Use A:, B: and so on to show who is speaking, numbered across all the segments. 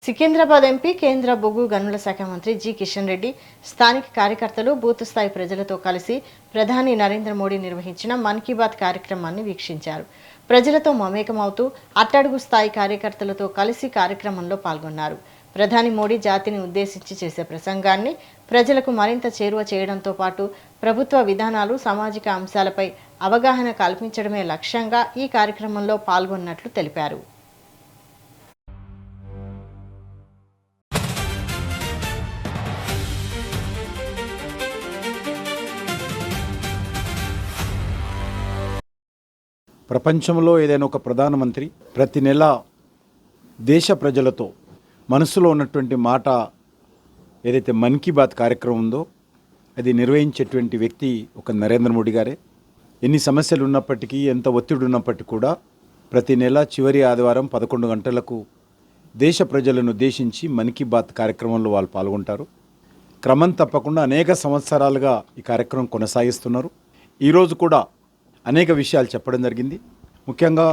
A: Secunderabad MP కేంద్ర బొగ్గు గనుల శాఖ మంత్రి జి కిషన్ రెడ్డి స్థానిక కార్యకర్తలు బూత్ స్థాయి ప్రజలతో కలిసి ప్రధాని నరేంద్ర మోడీ నిర్వహించిన మన్ కీ బాత్ కార్యక్రమాన్ని వీక్షించారు. ప్రజలతో మమేకమవుతూ అట్టడుగు స్థాయి కార్యకర్తలతో కలిసి కార్యక్రమంలో పాల్గొన్నారు. ప్రధాని మోడీ జాతిని ఉద్దేశించి చేసే ప్రసంగాన్ని ప్రజలకు మరింత చేరువ చేయడంతో పాటు ప్రభుత్వ విధానాలు, సామాజిక అంశాలపై అవగాహన కల్పించడమే లక్ష్యంగా ఈ కార్యక్రమంలో పాల్గొన్నట్లు తెలిపారు.
B: ప్రపంచంలో ఏదైనా ఒక ప్రధానమంత్రి ప్రతి నెల దేశ ప్రజలతో మనసులో ఉన్నటువంటి మాట ఏదైతే మన్ కీ బాత్ కార్యక్రమం ఉందో అది నిర్వహించేటువంటి వ్యక్తి ఒక నరేంద్ర మోడీ గారే. ఎన్ని సమస్యలు ఉన్నప్పటికీ, ఎంత ఒత్తిడి ఉన్నప్పటికీ కూడా ప్రతి నెల చివరి ఆదివారం 11 గంటలకు దేశ ప్రజలను ఉద్దేశించి మన్ కీ బాత్ కార్యక్రమంలో వాళ్ళు పాల్గొంటారు. క్రమం తప్పకుండా అనేక సంవత్సరాలుగా ఈ కార్యక్రమం కొనసాగిస్తున్నారు. ఈరోజు కూడా అనేక విషయాలు చెప్పడం జరిగింది. ముఖ్యంగా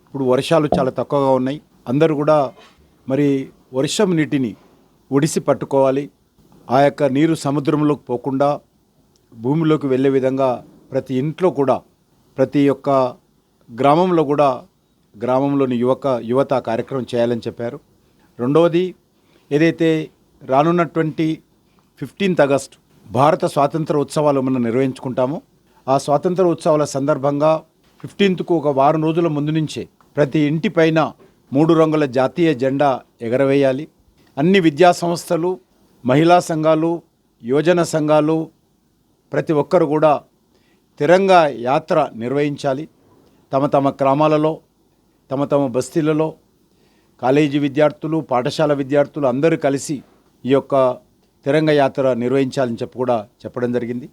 B: ఇప్పుడు వర్షాలు చాలా తక్కువగా ఉన్నాయి. అందరూ కూడా మరి వర్షం నీటిని ఒడిసి పట్టుకోవాలి. ఆ యొక్క నీరు సముద్రంలోకి పోకుండా భూమిలోకి వెళ్ళే విధంగా ప్రతి ఇంట్లో కూడా, ప్రతి ఒక్క గ్రామంలో కూడా గ్రామంలోని యువత కార్యక్రమం చేయాలని చెప్పారు. రెండవది, ఏదైతే రానున్నటువంటి 15th ఆగస్టు భారత స్వాతంత్ర ఉత్సవాలు మనం నిర్వహించుకుంటామో ఆ స్వాతంత్ర ఉత్సవాల సందర్భంగా 15కు ఒక వారం రోజుల ముందు నుంచే ప్రతి ఇంటిపైన 3 రంగుల జాతీయ జెండా ఎగరవేయాలి. అన్ని విద్యా సంస్థలు, మహిళా సంఘాలు, యువజన సంఘాలు ప్రతి ఒక్కరు కూడా తిరంగా యాత్ర నిర్వహించాలి. తమ తమ గ్రామాలలో, తమ తమ బస్తీలలో కాలేజీ విద్యార్థులు, పాఠశాల విద్యార్థులు అందరూ కలిసి ఈ యొక్క తిరంగ యాత్ర నిర్వహించాలని చెప్పి కూడా చెప్పడం జరిగింది.